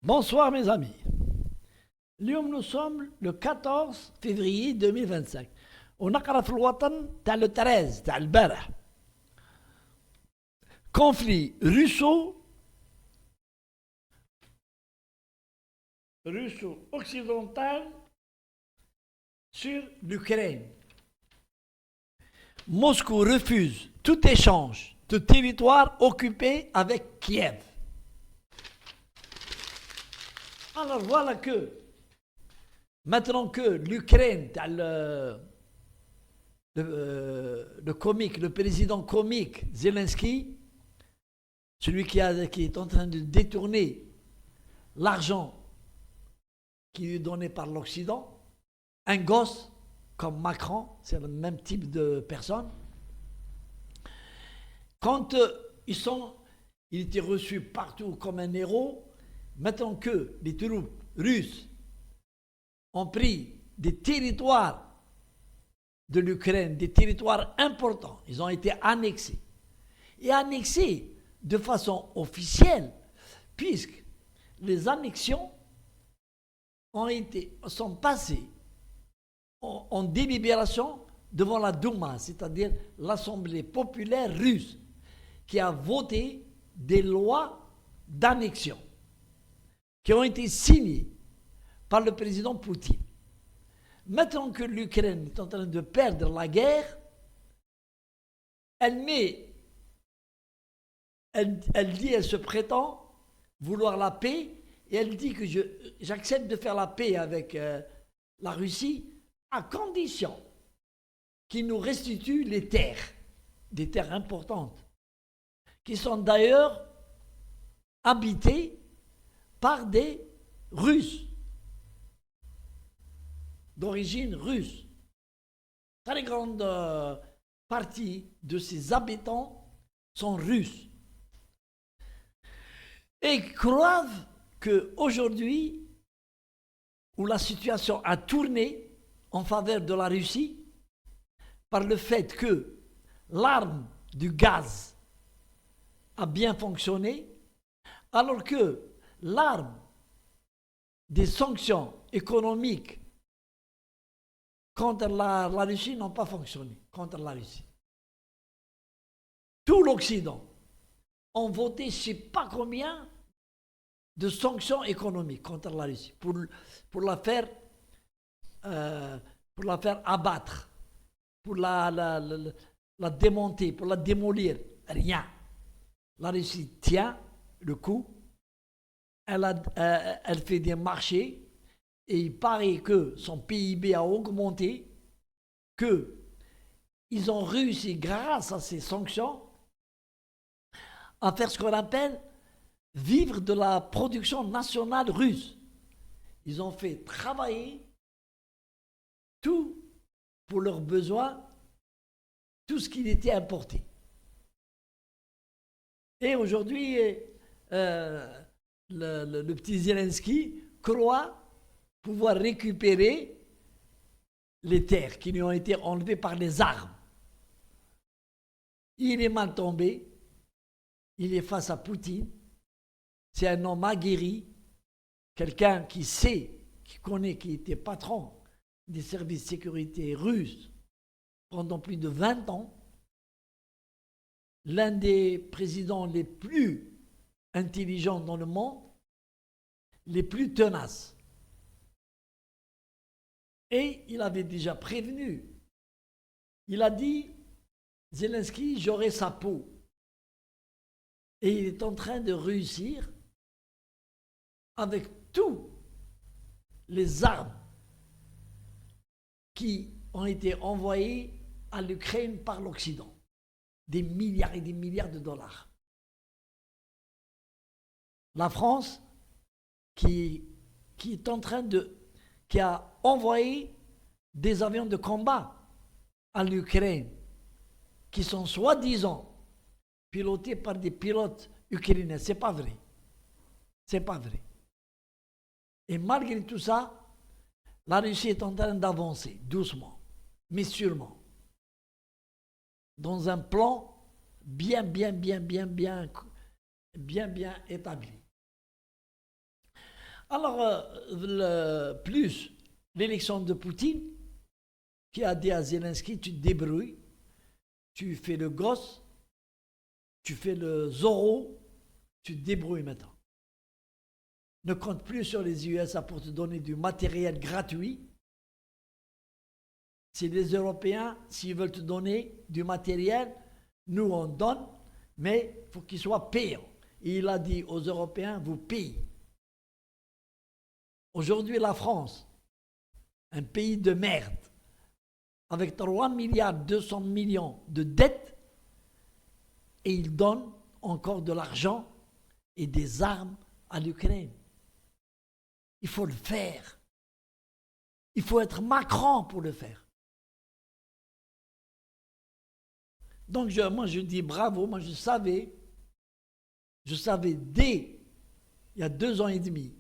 Bonsoir mes amis. اليوم nous sommes le 14 février 2025 ونقرا في الوطن تاع لو 13 تاع البارح. conflit russo-occidental sur l'Ukraine. Moscou refuse tout échange de territoire occupé avec Kiev. Alors voilà que, maintenant que l'Ukraine, le comique, le président comique Zelensky, celui qui est en train de détourner l'argent qui lui est donné par l'Occident, un gosse comme Macron, c'est le même type de personne, quand il était reçu partout comme un héros, maintenant que les troupes russes ont pris des territoires de l'Ukraine, des territoires importants, ils ont été annexés. Et annexés de façon officielle, puisque les annexions sont passées en délibération devant la Douma, c'est-à-dire l'Assemblée populaire russe, qui a voté des lois d'annexion qui ont été signées par le président Poutine. Maintenant que l'Ukraine est en train de perdre la guerre, elle se prétend vouloir la paix, et elle dit que j'accepte de faire la paix avec la Russie à condition qu'il nous restitue les terres, des terres importantes, qui sont d'ailleurs habitées par des Russes, d'origine russe. Très grande partie de ces habitants sont russes. Et croient qu'aujourd'hui, où la situation a tourné en faveur de la Russie, par le fait que l'arme du gaz a bien fonctionné, alors que l'arme des sanctions économiques contre la Russie n'ont pas fonctionné, contre la Russie. Tout l'Occident a voté je ne sais pas combien de sanctions économiques contre la Russie pour la faire abattre, pour la démonter, pour la démolir. Rien. La Russie tient le coup. Elle fait des marchés et il paraît que son PIB a augmenté, qu'ils ont réussi grâce à ces sanctions à faire ce qu'on appelle vivre de la production nationale russe. Ils ont fait travailler tout pour leurs besoins, tout ce qui était importé. Et aujourd'hui, le petit Zelensky croit pouvoir récupérer les terres qui lui ont été enlevées par les armes. Il est mal tombé, il est face à Poutine, c'est un homme aguerri, quelqu'un qui sait, qui connaît, qui était patron des services de sécurité russes pendant plus de 20 ans, l'un des présidents les plus intelligents dans le monde, les plus tenaces. Et il avait déjà prévenu. Il a dit, Zelensky, j'aurai sa peau. Et il est en train de réussir avec tous les armes qui ont été envoyées à l'Ukraine par l'Occident. Des milliards et des milliards de dollars. La France, qui a envoyé des avions de combat à l'Ukraine, qui sont soi-disant pilotés par des pilotes ukrainiens. C'est pas vrai. C'est pas vrai. Et malgré tout ça, la Russie est en train d'avancer, doucement, mais sûrement, dans un plan bien établi. Alors, plus l'élection de Poutine, qui a dit à Zelensky, tu te débrouilles, tu fais le gosse, tu fais le Zorro, tu te débrouilles maintenant. Ne compte plus sur les USA pour te donner du matériel gratuit. C'est les Européens, s'ils veulent te donner du matériel, nous on donne, mais il faut qu'il soit payant. Et il a dit aux Européens, vous payez. Aujourd'hui, la France, un pays de merde, avec 3 milliards 200 millions de dettes, et il donne encore de l'argent et des armes à l'Ukraine. Il faut le faire. Il faut être Macron pour le faire. Donc moi je dis bravo, moi je savais dès il y a 2 ans et demi,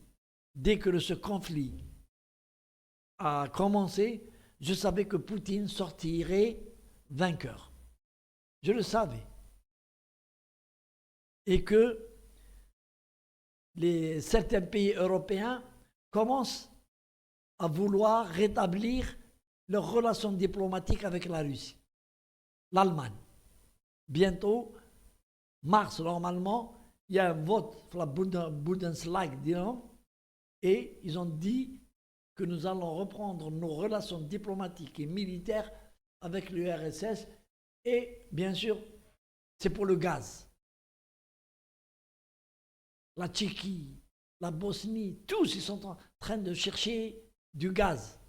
dès que ce conflit a commencé, je savais que Poutine sortirait vainqueur. Je le savais. Et que certains pays européens commencent à vouloir rétablir leurs relations diplomatiques avec la Russie. L'Allemagne. Bientôt, mars, normalement, il y a un vote pour la Bundesliga, et ils ont dit que nous allons reprendre nos relations diplomatiques et militaires avec l'URSS, et bien sûr, c'est pour le gaz. La Tchéquie, la Bosnie, tous ils sont en train de chercher du gaz.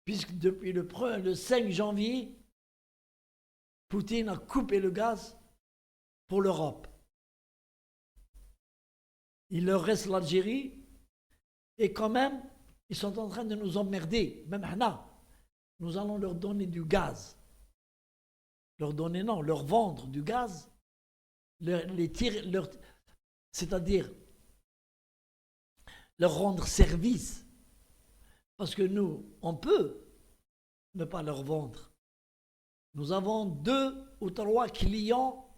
Puisque depuis le 5 janvier, Poutine a coupé le gaz pour l'Europe. Il leur reste l'Algérie, et quand même, ils sont en train de nous emmerder. Même là, nous allons leur donner du gaz. Leur vendre du gaz, c'est-à-dire leur rendre service. Parce que nous, on peut ne pas leur vendre. Nous avons 2 ou 3 clients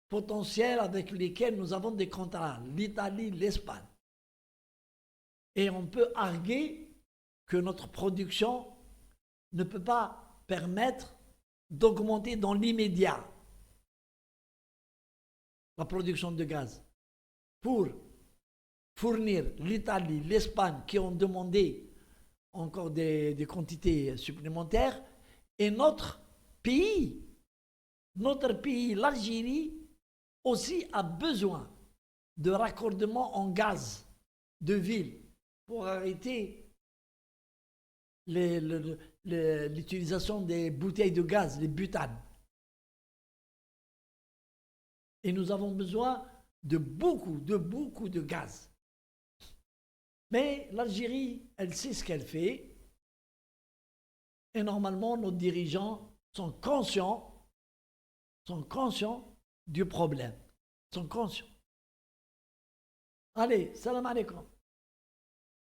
potentiels avec lesquels nous avons des contrats, l'Italie, l'Espagne. Et on peut arguer que notre production ne peut pas permettre d'augmenter dans l'immédiat la production de gaz pour fournir l'Italie, l'Espagne qui ont demandé encore des quantités supplémentaires, et notre pays, l'Algérie, aussi a besoin de raccordement en gaz de ville pour arrêter l'utilisation des bouteilles de gaz, les butanes. Et nous avons besoin de beaucoup de gaz. Mais l'Algérie, elle sait ce qu'elle fait. Et normalement, nos dirigeants sont conscients du problème. Sont conscients. Allez, salam alaikum.